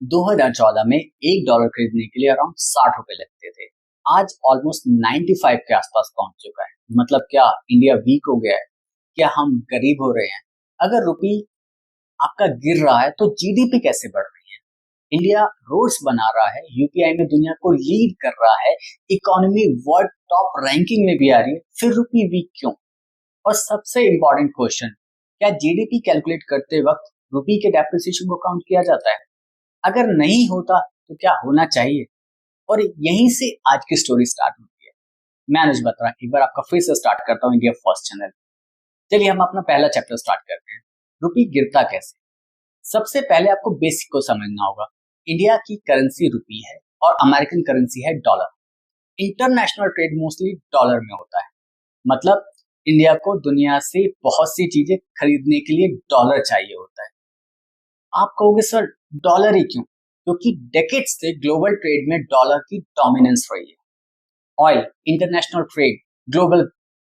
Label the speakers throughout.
Speaker 1: 2014 में $1 खरीदने के लिए अराउंड 60 रुपए लगते थे। आज ऑलमोस्ट 95 के आसपास पहुंच चुका है। मतलब क्या इंडिया वीक हो गया है? क्या हम गरीब हो रहे हैं? अगर रुपी आपका गिर रहा है तो जीडीपी कैसे बढ़ रही है? इंडिया रोड्स बना रहा है, यूपीआई में दुनिया को लीड कर रहा है, इकोनॉमी वर्ल्ड टॉप रैंकिंग में भी आ रही है, फिर रुपी वीक क्यों? और सबसे इंपॉर्टेंट क्वेश्चन, क्या जीडीपी कैलकुलेट करते वक्त रुपी के डेप्रिसिएशन को काउंट किया जाता है? अगर नहीं होता तो क्या होना चाहिए? और यहीं से आज की स्टोरी स्टार्ट होती है। मैं अनुज बत्रा एक बार आपका फिर से स्टार्ट करता हूँ इंडिया फर्स्ट चैनल। चलिए हम अपना पहला चैप्टर स्टार्ट करते हैं। रुपी गिरता कैसे? सबसे पहले आपको बेसिक को समझना होगा। इंडिया की करेंसी रुपी है और अमेरिकन करेंसी है dollar. International trade mostly dollar में होता है। मतलब इंडिया को दुनिया से बहुत सी चीजें खरीदने के लिए डॉलर चाहिए होता है। आप कहोगे सर डॉलर ही क्यों? क्योंकि डेकेड्स से ग्लोबल ट्रेड में डॉलर की डोमिनेंस रही है। ऑयल, इंटरनेशनल ट्रेड, ग्लोबल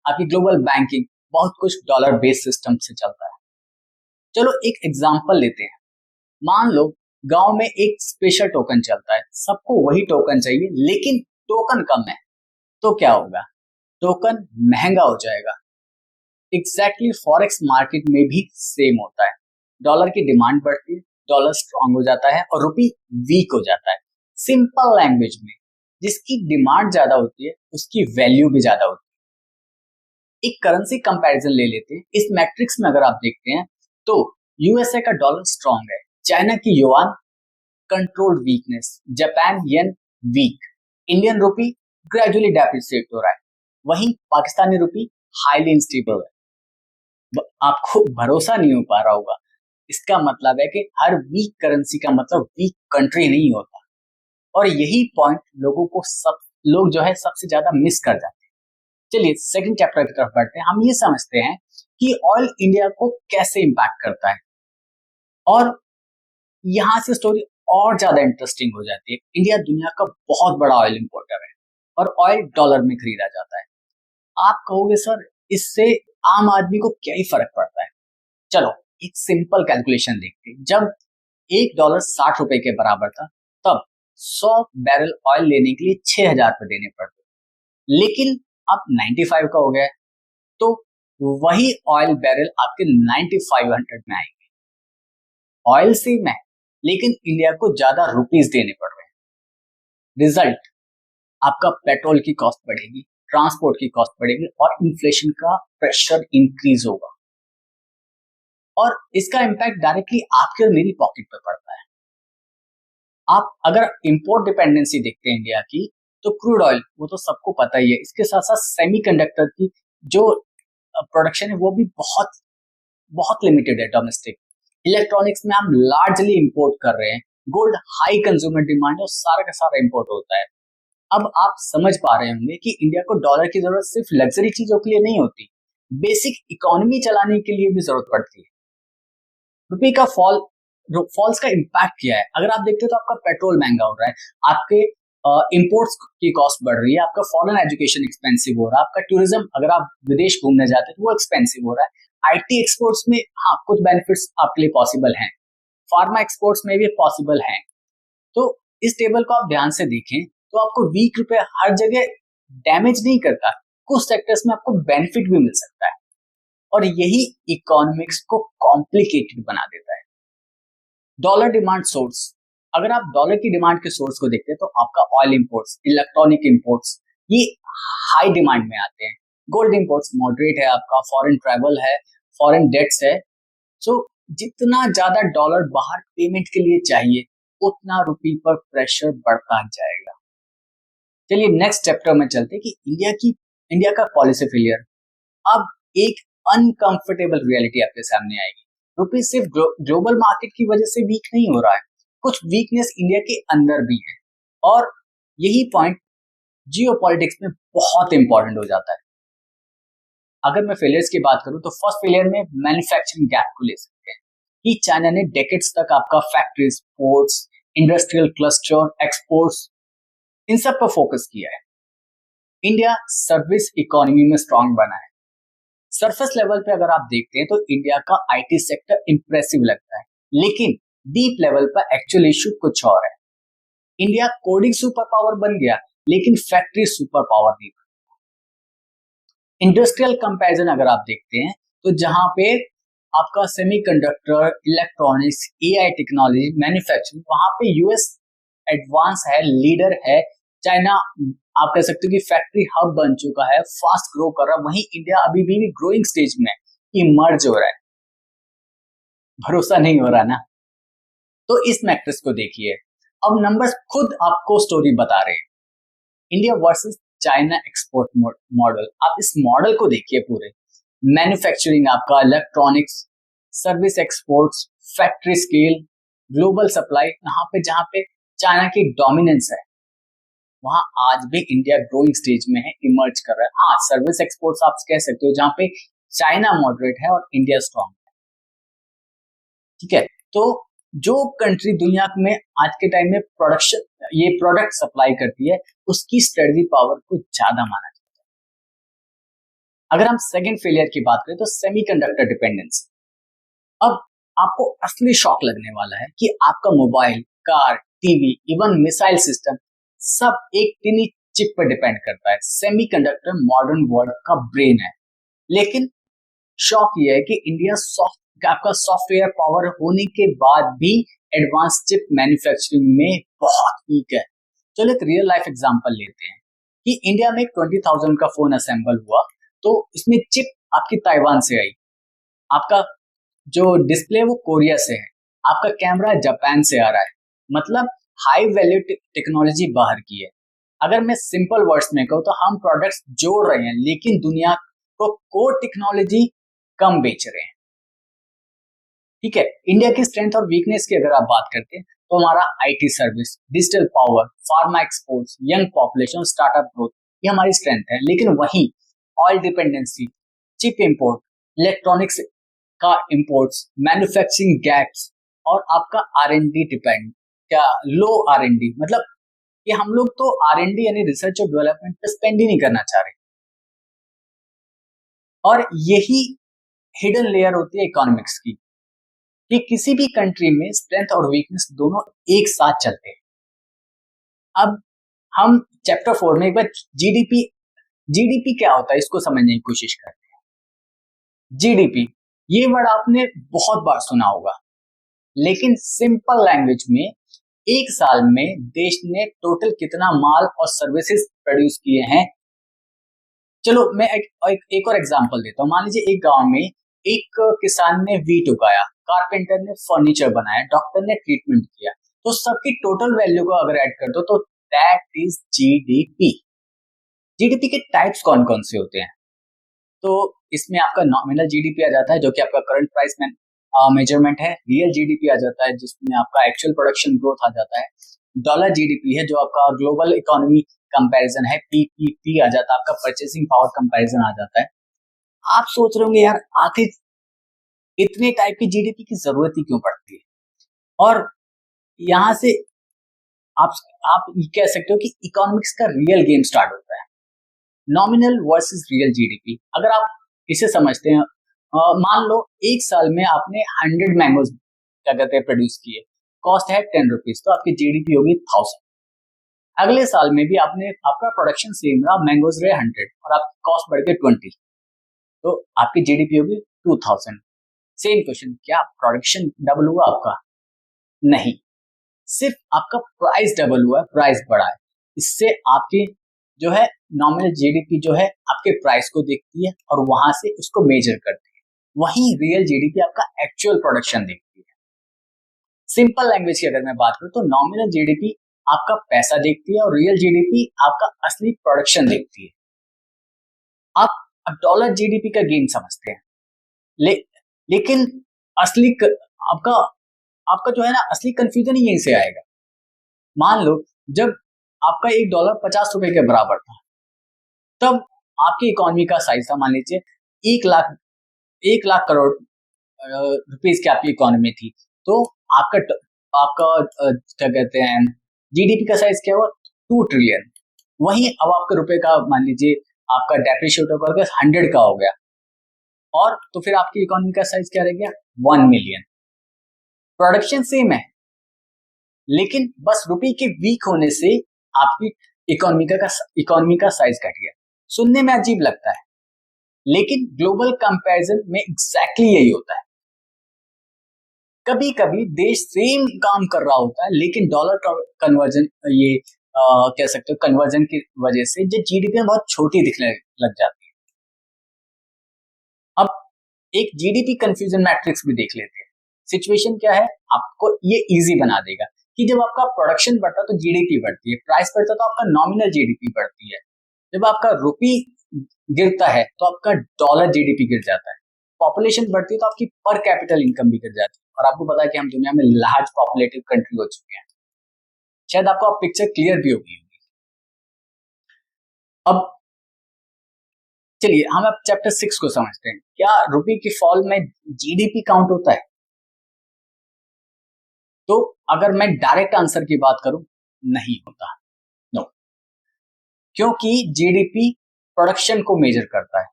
Speaker 1: आपकी ग्लोबल बैंकिंग, बहुत कुछ डॉलर बेस्ड सिस्टम से चलता है। चलो एक एग्जांपल लेते हैं। मान लो गांव में एक स्पेशल टोकन चलता है, सबको वही टोकन चाहिए लेकिन टोकन कम है, तो क्या होगा? टोकन महंगा हो जाएगा। एग्जैक्टली फॉरेक्स मार्केट में भी सेम होता है। डॉलर की डिमांड बढ़ती है, डॉलर स्ट्रांग हो जाता है और रुपी वीक हो जाता है। सिंपल लैंग्वेज में, जिसकी डिमांड ज्यादा होती है उसकी वैल्यू भी ज्यादा होती है। एक करेंसी कंपैरिजन ले लेते हैं। इस मैट्रिक्स में अगर आप देखते हैं तो यूएसए का डॉलर स्ट्रांग है, चाइना की yuan controlled weakness, Japan yen weak, Indian rupee gradually depreciate हो रहा है, वहीं पाकिस्तानी रुपी हाईली अनस्टेबल है। आपको भरोसा नहीं हो पा रहा होगा। इसका मतलब है कि हर वीक करेंसी का मतलब वीक कंट्री नहीं होता। और यही पॉइंट लोगों को सब लोग जो है सबसे ज्यादा मिस कर जाते हैं। चलिए सेकंड चैप्टर की तरफ बढ़ते हैं। हम ये समझते हैं कि ऑयल इंडिया को कैसे इंपैक्ट करता है और यहाँ से स्टोरी और ज्यादा इंटरेस्टिंग हो जाती है। इंडिया दुनिया का बहुत बड़ा ऑयल इंपोर्टर है और ऑयल डॉलर में खरीदा जाता है। आप कहोगे सर इससे आम आदमी को क्या ही फर्क पड़ता है? चलो एक सिंपल कैलकुलेशन देखते हैं। जब $1 60 के बराबर था तब 100 बैरल ऑयल लेने के लिए 6,000 रुपए देने पड़ते, लेकिन अब 95 का हो गया है तो वही ऑयल बैरल आपके 9500 में आएंगे। ऑयल सेम है लेकिन इंडिया को ज्यादा रुपीस देने पड़ रहे हैं। रिजल्ट, आपका पेट्रोल की कॉस्ट बढ़ेगी, ट्रांसपोर्ट की कॉस्ट बढ़ेगी और इन्फ्लेशन का प्रेशर इंक्रीज होगा और इसका इम्पैक्ट डायरेक्टली आपके और मेरी पॉकेट पे पड़ता है। आप अगर इंपोर्ट डिपेंडेंसी देखते हैं इंडिया की तो क्रूड ऑयल वो तो सबको पता ही है। इसके साथ साथ सेमीकंडक्टर की जो प्रोडक्शन है वो भी बहुत बहुत लिमिटेड है डोमेस्टिक। इलेक्ट्रॉनिक्स में हम लार्जली इंपोर्ट कर रहे हैं। गोल्ड हाई कंज्यूमर डिमांड है और सारा का सारा इंपोर्ट होता है। अब आप समझ पा रहे होंगे कि इंडिया को डॉलर की जरूरत सिर्फ लग्जरी चीजों के लिए नहीं होती, बेसिक इकोनॉमी चलाने के लिए भी जरूरत पड़ती है। रुपये का फॉल्स का इम्पैक्ट क्या है? अगर आप देखते हो तो आपका पेट्रोल महंगा हो रहा है, आपके इंपोर्ट्स की कॉस्ट बढ़ रही है, आपका फॉरेन एजुकेशन एक्सपेंसिव हो रहा है, आपका टूरिज्म अगर आप विदेश घूमने जाते हैं तो वो एक्सपेंसिव हो रहा है। आईटी एक्सपोर्ट्स में हाँ कुछ बेनिफिट्स आपके लिए पॉसिबल हैं, फार्मा एक्सपोर्ट्स में भी पॉसिबल हैं। तो इस टेबल को आप ध्यान से देखें तो आपको वीक रुपए हर जगह डैमेज नहीं करता, कुछ सेक्टर्स में आपको बेनिफिट भी मिल सकता है और यही इकोनॉमिक्स को कॉम्प्लिकेटेड बना देता है। डॉलर डिमांड सोर्स, अगर आप डॉलर की डिमांड के सोर्स को देखते हैं तो आपका ऑयल इंपोर्ट्स, इलेक्ट्रॉनिक इंपोर्ट्स ये हाई डिमांड में आते हैं। गोल्ड इंपोर्ट्स मॉडरेट है, आपका फॉरेन ट्रैवल है, फॉरेन डेट्स है। सो जितना ज्यादा डॉलर बाहर पेमेंट के लिए चाहिए उतना रुपये पर प्रेशर बढ़ता जाएगा। चलिए नेक्स्ट चैप्टर में चलते हैं कि इंडिया का पॉलिसी फेलियर। अब एक अनकंफर्टेबल रियलिटी आपके सामने आएगी। रुपये सिर्फ ग्लोबल मार्केट की वजह से वीक नहीं हो रहा है, कुछ वीकनेस इंडिया के अंदर भी है और यही पॉइंट जियोपॉलिटिक्स में बहुत इंपॉर्टेंट हो जाता है। अगर मैं फेलियर्स की बात करूं तो फर्स्ट फेलियर में मैन्युफैक्चरिंग गैप को ले सकते हैं कि चाइना ने डेकेड्स तक आपका factories, ports, industrial cluster, exports इन सब पर फोकस किया है। इंडिया सर्विस इकोनॉमी में स्ट्रांग बना है। सरफेस लेवल पे अगर आप देखते हैं तो इंडिया का आईटी सेक्टर इंप्रेसिव लगता है, लेकिन डीप लेवल पर एक्चुअल इशू कुछ और है। इंडिया कोडिंग सुपर पावर बन गया लेकिन फैक्ट्री सुपर पावर नहीं बन। इंडस्ट्रियल कंपैरिजन अगर आप देखते हैं तो जहां पे आपका semiconductor, electronics, AI technology, manufacturing, वहां पे यूएस एडवांस है, लीडर है। चाइना आप कह सकते हो कि फैक्ट्री हब बन चुका है, फास्ट ग्रो कर रहा है। वहीं इंडिया अभी भी ग्रोइंग स्टेज में इमर्ज हो रहा है। भरोसा नहीं हो रहा ना? तो इस मैट्रिक्स को देखिए। अब नंबर्स खुद आपको स्टोरी बता रहे हैं। India versus China export model. आप इस मॉडल को देखिए पूरे। मैन्युफैक्चरिंग आपका, electronics, service exports, factory scale, global supply, यहाँ पे जहां पे चाइना की डोमिनेंस है वहां आज भी इंडिया ग्रोइंग स्टेज में है, इमर्ज कर रहा है। हाँ, सर्विस एक्सपोर्ट्स आप कह सकते हो जहां पे चाइना मॉडरेट है और इंडिया स्ट्रॉन्ग है। ठीक है, तो जो कंट्री दुनिया में आज के टाइम में प्रोडक्ट सप्लाई करती है उसकी स्ट्रेटजी पावर को ज्यादा माना जाता है। अगर हम सेकंड फेलियर की बात करें तो सेमीकंडक्टर डिपेंडेंसी। अब आपको असली शॉक लगने वाला है कि आपका mobile, car, TV, even missile system सब एक टिनी चिप पर डिपेंड करता है। सेमीकंडक्टर मॉडर्न वर्ल्ड का ब्रेन है। लेकिन शॉक ये है कि इंडिया आपका सॉफ्टवेयर पावर होने के बाद भी एडवांस चिप मैन्युफैक्चरिंग में बहुत वीक है। चलो एक रियल लाइफ एग्जांपल लेते हैं कि इंडिया में 20,000 का फोन असेंबल हुआ तो इसमें चिप आपकी ताइवान से आई, आपका जो डिस्प्ले वो कोरिया से है, आपका कैमरा जापान से आ रहा है। मतलब हाई वैल्यू टेक्नोलॉजी बाहर की है। अगर मैं सिंपल वर्ड्स में कहूँ तो हम प्रोडक्ट्स जोड़ रहे हैं लेकिन दुनिया को कोर टेक्नोलॉजी कम बेच रहे हैं। ठीक है, इंडिया की स्ट्रेंथ और वीकनेस की अगर आप बात करते हैं तो हमारा IT service, digital power, pharma exports, young population, startup growth, ये हमारी स्ट्रेंथ है। लेकिन वहीं oil dependency, chip import, electronics का इंपोर्ट्स, मैन्युफैक्चरिंग गैप्स और आपका आर&डी डिपेंड क्या लो आर&डी, मतलब कि हम लोग तो आर&डी यानी रिसर्च और डेवलपमेंट पे स्पेंड ही नहीं करना चाह रहे। और यही हिडन लेयर होती है इकोनॉमिक्स की कि किसी भी कंट्री में स्ट्रेंथ और वीकनेस दोनों एक साथ चलते हैं। अब हम चैप्टर 4 में एक बार जीडीपी क्या होता है इसको समझने की कोशिश करते हैं। जीडीपी ये वर्ड आपने बहुत बार सुना होगा, लेकिन सिंपल लैंग्वेज में एक साल में देश ने टोटल कितना माल और सर्विसेज प्रोड्यूस किए हैं। चलो मैं एक और एग्जांपल देता हूँ। मान लीजिए एक गांव में एक किसान ने वीट उगाया, कारपेंटर ने फर्नीचर बनाया, डॉक्टर ने ट्रीटमेंट किया, तो सबकी टोटल वैल्यू को अगर ऐड कर दो तो दैट इज जीडीपी। जीडीपी के टाइप्स कौन कौन से होते हैं? तो इसमें आपका नॉमिनल जीडीपी आ जाता है जो कि आपका करंट प्राइस में मेजरमेंट है। रियल जीडीपी आ जाता है जिसमें आपका एक्चुअल प्रोडक्शन ग्रोथ आ जाता है। डॉलर जीडीपी है जो आपका ग्लोबल इकोनॉमी कंपैरिजन है। पीपीपी आ जाता है, आपका परचेसिंग पावर कंपैरिजन आ जाता है। आप सोच रहे होंगे यार आखिर इतने टाइप की जीडीपी की जरूरत ही क्यों पड़ती है? और यहां से आप कह सकते हो कि इकोनॉमिक्स का रियल गेम स्टार्ट होता है। नॉमिनल वर्सेस रियल जीडीपी अगर आप इसे समझते हैं, मान लो एक साल में आपने 100 मैंगोज क्या कहते हैं प्रोड्यूस किए, कॉस्ट है 10 रुपीज, तो आपकी जीडीपी होगी 1000। अगले साल में भी आपने आपका प्रोडक्शन सेम रहा, मैंगोज रहे 100 और आपकी कॉस्ट बढ़ गई 20, तो आपकी जीडीपी होगी 2000। सेम क्वेश्चन, क्या प्रोडक्शन डबल हुआ आपका? नहीं, सिर्फ आपका प्राइस डबल हुआ है, प्राइस बढ़ा है। इससे आपकी जो है नॉमिनल जीडीपी जो है आपके प्राइस को देखती है और वहां से उसको मेजर करती है। वहीं रियल जीडीपी आपका एक्चुअल प्रोडक्शन देखती है। सिंपल लैंग्वेज की अगर मैं बात करूं तो नॉमिनल जीडीपी आपका पैसा देखती है और रियल जीडीपी आपका असली प्रोडक्शन देखती है। आप अब डॉलर जीडीपी का गेम समझते हैं, लेकिन असली आपका आपका जो है ना असली कंफ्यूजन ही यहीं से आएगा। मान लो जब आपका $1 $50 के बराबर था, तब आपकी इकोनॉमी का साइज था मान लीजिए 1 लाख करोड़ रुपीस की आपकी इकोनॉमी थी, तो आपका क्या कहते हैं जीडीपी का साइज क्या हुआ? 2 ट्रिलियन। वहीं अब आपके रुपए का मान लीजिए आपका डेप्रिशिएट होकर 100 का हो गया, और तो फिर आपकी इकोनॉमी का साइज क्या रह गया? 1 मिलियन। प्रोडक्शन सेम है, लेकिन बस रुपये के वीक होने से आपकी इकोनॉमी का साइज घट गया। सुनने में अजीब लगता है, लेकिन ग्लोबल कंपैरिजन में एग्जैक्टली यही होता है। कभी कभी देश सेम काम कर रहा होता है, लेकिन डॉलर कन्वर्जन ये कह सकते हो कन्वर्जन की वजह से जो जीडीपी बहुत छोटी दिखने लग जाती है। अब एक जीडीपी कंफ्यूजन मैट्रिक्स भी देख लेते हैं। सिचुएशन क्या है, आपको ये इजी बना देगा कि जब आपका प्रोडक्शन बढ़ता है तो जीडीपी बढ़ती है, प्राइस बढ़ता है तो आपका नॉमिनल जीडीपी बढ़ती है, जब आपका रुपी गिरता है तो आपका डॉलर जीडीपी गिर जाता है, पॉपुलेशन बढ़ती है तो आपकी पर कैपिटल इनकम भी गिर जाती है। और आपको पता है कि हम दुनिया में लार्ज पॉपुलेटेड कंट्री हो चुके हैं। शायद आपको अब पिक्चर क्लियर भी होगी। अब चलिए हम अब चैप्टर 6 को समझते हैं। क्या रुपये की फॉल में जीडीपी काउंट होता है? तो अगर मैं डायरेक्ट आंसर की बात करूं, नहीं होता। नो, क्योंकि जीडीपी प्रोडक्शन को मेजर करता है,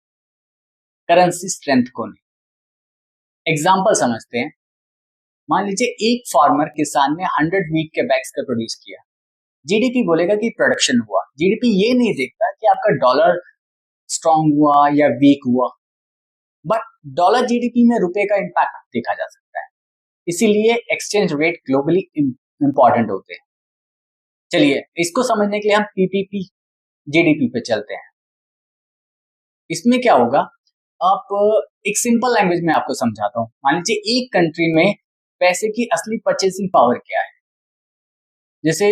Speaker 1: करेंसी स्ट्रेंथ को नहीं। एग्जांपल समझते हैं। मान लीजिए एक फार्मर किसान ने 100 वीट के बैग्स का प्रोड्यूस किया, जीडीपी बोलेगा कि प्रोडक्शन हुआ। जीडीपी ये नहीं देखता कि आपका डॉलर स्ट्रांग हुआ या वीक हुआ, बट डॉलर जीडीपी में रुपए का इंपैक्ट देखा जा सकता है। इसीलिए एक्सचेंज रेट ग्लोबली इंपॉर्टेंट होते हैं। चलिए इसको समझने के लिए हम पीपीपी जीडीपी पे चलते हैं। इसमें क्या होगा, आप एक सिंपल लैंग्वेज में आपको समझाता हूं। मान लीजिए एक कंट्री में पैसे की असली परचेसिंग पावर क्या है। जैसे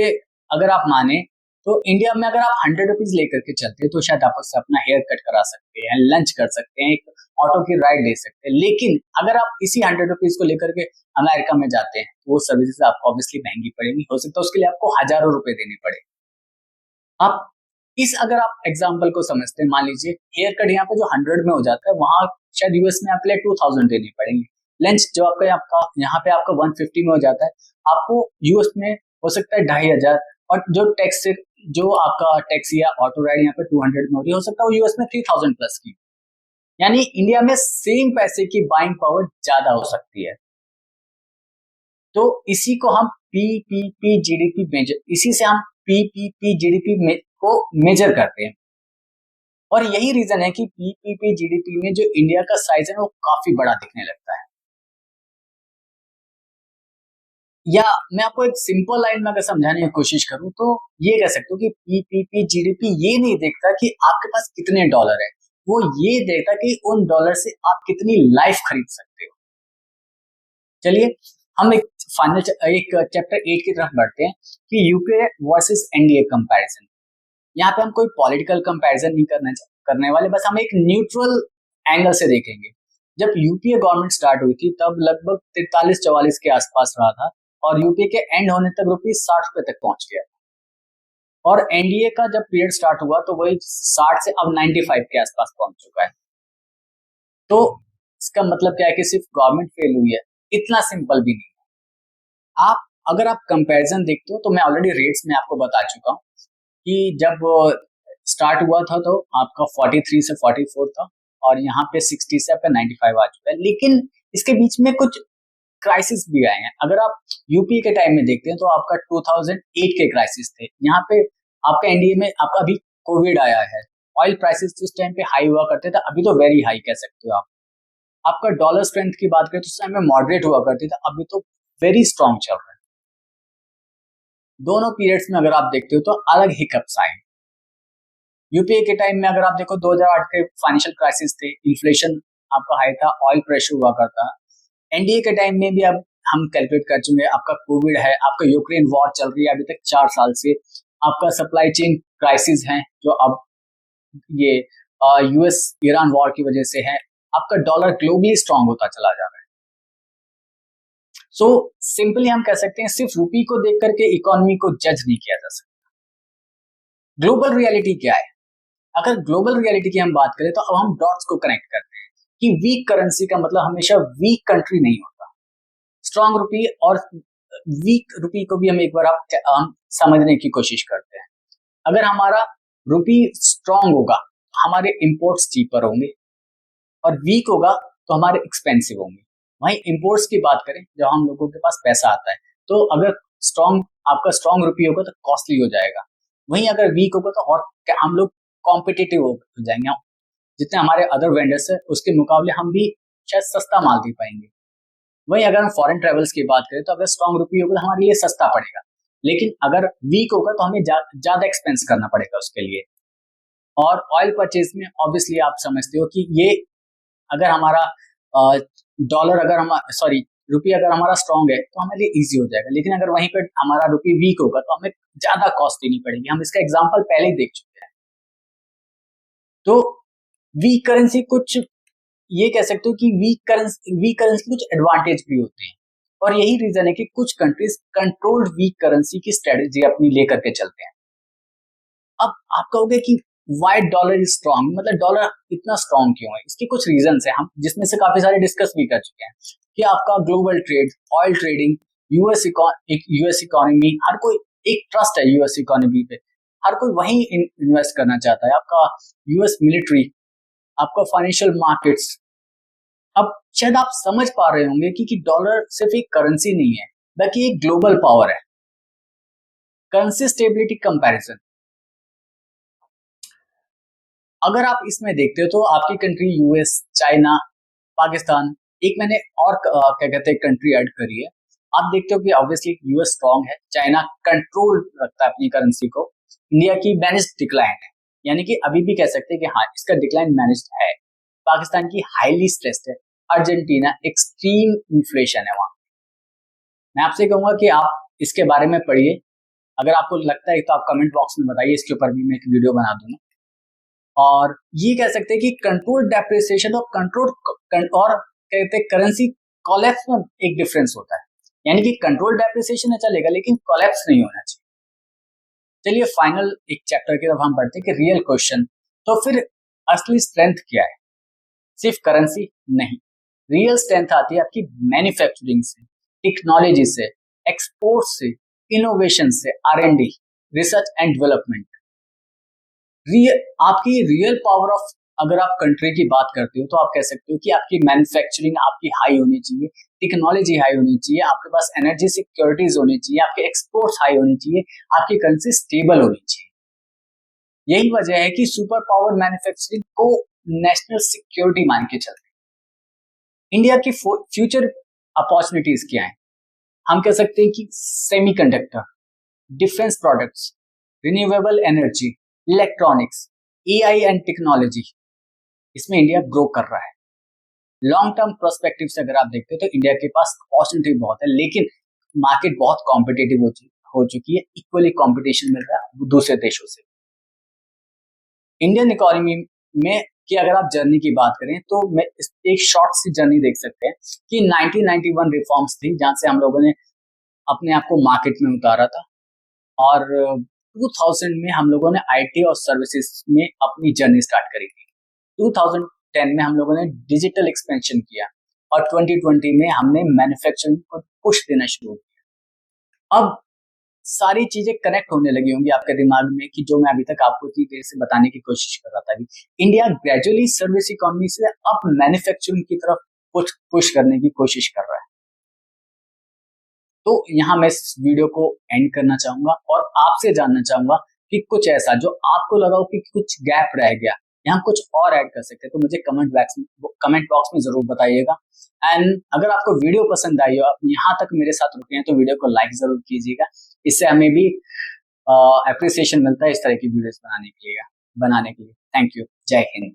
Speaker 1: अगर आप माने तो इंडिया में अगर आप 100 रुपीज लेकर के चलते हैं तो शायद आप उससे अपना हेयर कट करा सकते हैं, लंच कर सकते हैं, एक ऑटो की राइड ले सकते हैं। लेकिन अगर आप इसी 100 रुपीज को लेकर के अमेरिका में जाते हैं तो वो सर्विसेज आपको ऑब्वियसली महंगी पड़ेंगी, हो सकता है उसके लिए आपको हजारों रुपए देने पड़े। आप अगर आप एग्जाम्पल को समझते हैं, मान लीजिए हेयर कट यहाँ पे जो 100 में हो जाता है, वहां शायद यूएस में आपके लिए 2000 देने पड़ेंगे। लंच जो आपका यहाँ पे आपका 150 में हो जाता है, आपको यूएस में हो सकता है 2500। और जो टैक्स जो आपका टैक्सी या ऑटो राइड यहाँ पे 200 में हो रही है, हो सकता है वो यूएस में 3000 प्लस की। यानी इंडिया में सेम पैसे की बाइंग पावर ज्यादा हो सकती है। तो इसी को हम पीपीपी जीडीपी मेजर, इसी से हम पीपीपी जीडीपी को मेजर करते हैं। और यही रीजन है कि पीपीपी जीडीपी में जो इंडिया का साइज है वो काफी बड़ा दिखने लगता है। या मैं आपको एक सिंपल लाइन में अगर समझाने की कोशिश करूं तो ये कह सकते हो कि पीपीपी जीडीपी ये नहीं देखता कि आपके पास कितने डॉलर है, वो ये देखता कि उन डॉलर से आप कितनी लाइफ खरीद सकते हो। चलिए हम एक चैप्टर 8 की तरफ बढ़ते हैं कि यूपीए वर्सेस एनडीए कंपैरिजन। यहाँ पे हम कोई पॉलिटिकल कंपैरिजन नहीं करने वाले, बस हम एक न्यूट्रल एंगल से देखेंगे। जब यूपीए गवर्नमेंट स्टार्ट हुई थी तब लगभग 43-44 के आसपास रहा था, और यूपीए के एंड होने तक रुपये 60 रुपए तक पहुंच गया। और एनडीए का जब पीरियड स्टार्ट हुआ तो वही 60 से अब 95 के आसपास पहुंच चुका है। तो इसका मतलब क्या है कि सिर्फ गवर्नमेंट फेल हुई है, इतना सिंपल भी नहीं है। अगर आप कंपैरिजन देखते हो तो मैं ऑलरेडी रेट्स में आपको बता चुका हूँ कि जब स्टार्ट हुआ था तो आपका 43 से 44 था, और यहाँ पे 60 से आपका 95 आ चुका है। लेकिन इसके बीच में कुछ क्राइसिस भी आए हैं। अगर आप यूपी के टाइम में देखते हैं तो आपका 2008 के क्राइसिस थे। यहाँ पे आपका एनडीए में आपका अभी कोविड आया है। ऑयल प्राइसेस उस टाइम पे हाई हुआ करते थे, अभी तो वेरी हाई कह सकते हो आप। आपका डॉलर स्ट्रेंथ की बात करें तो उस टाइम में मॉडरेट हुआ करती थी, अभी तो वेरी स्ट्रॉन्ग चल रहा है। दोनों पीरियड्स में अगर आप देखते हो तो अलग हिकअप्स आए। यूपीए के टाइम में अगर आप देखो 2008 के फाइनेंशियल क्राइसिस थे, इन्फ्लेशन आपका हाई था, ऑयल प्रेशर हुआ करता। एनडीए के टाइम में भी अब हम कैलकुलेट कर चुके हैं, आपका कोविड है, आपका यूक्रेन वॉर चल रही है अभी तक 4 साल से, आपका सप्लाई चेन क्राइसिस है जो अब ये यूएस ईरान वॉर की वजह से है, आपका डॉलर ग्लोबली स्ट्रांग होता चला जा रहा है। सो सिंपली हम कह सकते हैं सिर्फ रुपये को देख करके इकोनॉमी को जज नहीं किया जा सकता। ग्लोबल रियलिटी क्या है? अगर ग्लोबल रियलिटी की हम बात करें तो अब हम डॉट्स को कनेक्ट करते हैं कि वीक करेंसी का मतलब हमेशा वीक कंट्री नहीं होता। स्ट्रांग रुपये और वीक रुपये को भी हम एक बार हम समझने की कोशिश करते हैं। अगर हमारा रुपये स्ट्रांग होगा हमारे इंपोर्ट्स चीपर होंगे, और वीक होगा तो हमारे एक्सपेंसिव होंगे। वहीं इम्पोर्ट्स की बात करें, जब हम लोगों के पास पैसा आता है, तो अगर आपका स्ट्रॉन्ग रुपये होगा तो कॉस्टली हो जाएगा, वहीं अगर वीक होगा तो और हम लोग कॉम्पिटिटिव हो जाएंगे, जितने हमारे अदर वेंडर्स है उसके मुकाबले हम भी शायद सस्ता माल दे पाएंगे। वहीं अगर हम फॉरेन ट्रेवल्स की बात करें, तो अगर स्ट्रॉन्ग रुपये होगा तो हमारे लिए सस्ता पड़ेगा, लेकिन अगर वीक होगा तो हमें ज्यादा एक्सपेंस करना पड़ेगा उसके लिए। और ऑयल परचेज में ऑब्वियसली आप समझते हो कि ये अगर हमारा डॉलर अगर हम सॉरी रुपया अगर हमारा स्ट्रांग है तो हमारे लिए इजी हो जाएगा, लेकिन अगर वहीं पर हमारा रुपया वीक होगा तो हमें ज्यादा कॉस्ट देनी पड़ेगी। हम इसका एग्जांपल पहले ही देख चुके हैं। तो वीक करेंसी कुछ ये कह सकते हो कि वीक करेंसी कुछ एडवांटेज भी होते हैं, और यही रीजन है कि कुछ कंट्रीज कंट्रोल्ड वीक करेंसी की स्ट्रेटेजी अपनी लेकर के चलते हैं। अब आप कहोगे कि वाई डॉलर इज स्ट्रॉन्ग, मतलब डॉलर इतना स्ट्रॉन्ग क्यों है? इसके कुछ रीजन है, हम जिसमें से काफी सारे डिस्कस भी कर चुके हैं कि आपका global trade, oil trading, US economy, हर कोई एक ट्रस्ट है यूएस इकोनॉमी पे, हर कोई वहीं इन्वेस्ट करना चाहता है। आपका यूएस मिलिट्री, आपका फाइनेंशियल मार्केट्स। अब शायद आप समझ पा रहे होंगे कि डॉलर सिर्फ एक करेंसी नहीं है, बल्कि एक ग्लोबल पावर है। करेंसी स्टेबिलिटी कंपैरिजन, अगर आप इसमें देखते हो तो आपकी कंट्री यूएस, चाइना, पाकिस्तान, एक मैंने और क्या कहते हैं कंट्री ऐड करी है। आप देखते हो कि ऑब्वियसली यूएस स्ट्रॉन्ग है, चाइना कंट्रोल रखता है अपनी करेंसी को, इंडिया की मैनेज्ड डिक्लाइन है, यानी कि अभी भी कह सकते हैं कि हाँ इसका डिक्लाइन मैनेज्ड है। पाकिस्तान की हाईली स्ट्रेस्ड है, अर्जेंटीना एक्सट्रीम इन्फ्लेशन है वहां। मैं आपसे कहूंगा कि आप इसके बारे में पढ़िए, अगर आपको लगता है तो आप कमेंट बॉक्स में बताइए, इसके ऊपर भी मैं एक वीडियो बना दूंगा। और ये कह सकते हैं कि कंट्रोल डेप्रिसिएशन और और कहते हैं करेंसी कोलैप्स में एक डिफरेंस होता है, यानी कि कंट्रोल डेप्रिसिएशन है चलेगा, लेकिन कोलैप्स नहीं होना चाहिए। चलिए फाइनल एक चैप्टर की तरफ हम बढ़ते हैं कि रियल क्वेश्चन, तो फिर असली स्ट्रेंथ क्या है? सिर्फ करेंसी नहीं, रियल स्ट्रेंथ आती है आपकी मैन्युफैक्चरिंग से, टेक्नोलॉजी से, एक्सपोर्ट से, इनोवेशन से, R&D, रिसर्च एंड डेवलपमेंट। आपकी रियल पावर ऑफ, अगर आप कंट्री की बात करते हो तो आप कह सकते हो कि आपकी मैन्युफैक्चरिंग आपकी हाई होनी चाहिए, टेक्नोलॉजी हाई होनी चाहिए, आपके पास एनर्जी सिक्योरिटीज होनी चाहिए, आपके एक्सपोर्ट्स हाई होनी चाहिए, आपकी करेंसी स्टेबल होनी चाहिए। यही वजह है कि सुपर पावर मैन्युफैक्चरिंग को नेशनल सिक्योरिटी मान के चलते हैं। इंडिया की फ्यूचर अपॉर्चुनिटीज क्या है? हम कह सकते हैं कि semiconductor, defence products, renewable energy, electronics, AI and technology, इसमें इंडिया ग्रो कर रहा है। लॉन्ग टर्म प्रोस्पेक्टिव से अगर आप देखते हो तो इंडिया के पास अपॉर्चुनिटी बहुत है, लेकिन मार्केट बहुत कॉम्पिटिटिव हो चुकी है, इक्वली कॉम्पिटिशन मिल रहा है दूसरे देशों से। इंडियन इकोनॉमी में कि अगर आप जर्नी की बात करें तो मैं एक शॉर्ट सी जर्नी देख सकते हैं कि 1991 रिफॉर्म्स थी, जहां से हम लोगों ने अपने आप को मार्केट में उतारा था, और 2000 में हम लोगों ने आईटी और सर्विसेज में अपनी जर्नी स्टार्ट करी थी। 2010 में हम लोगों ने डिजिटल एक्सपेंशन किया, और 2020 में हमने मैन्युफैक्चरिंग को पुश देना शुरू किया। अब सारी चीजें कनेक्ट होने लगी होंगी आपके दिमाग में कि जो मैं अभी तक आपको इतनी देर से बताने की कोशिश कर रहा था कि इंडिया ग्रेजुअली सर्विस इकोनॉमी से अब मैन्युफैक्चरिंग की तरफ पुश करने की कोशिश कर रहा है। तो यहाँ मैं इस वीडियो को एंड करना चाहूंगा और आपसे जानना चाहूंगा कि कुछ ऐसा जो आपको लगा हो कि कुछ गैप रह गया, यहाँ कुछ और ऐड कर सकते हैं, तो मुझे कमेंट बॉक्स में जरूर बताइएगा। एंड अगर आपको वीडियो पसंद आई हो, आप यहाँ तक मेरे साथ रुके हैं, तो वीडियो को लाइक जरूर कीजिएगा, इससे हमें भी अप्रिसिएशन मिलता है इस तरह की वीडियोस बनाने के लिए। Thank you. जय हिंद।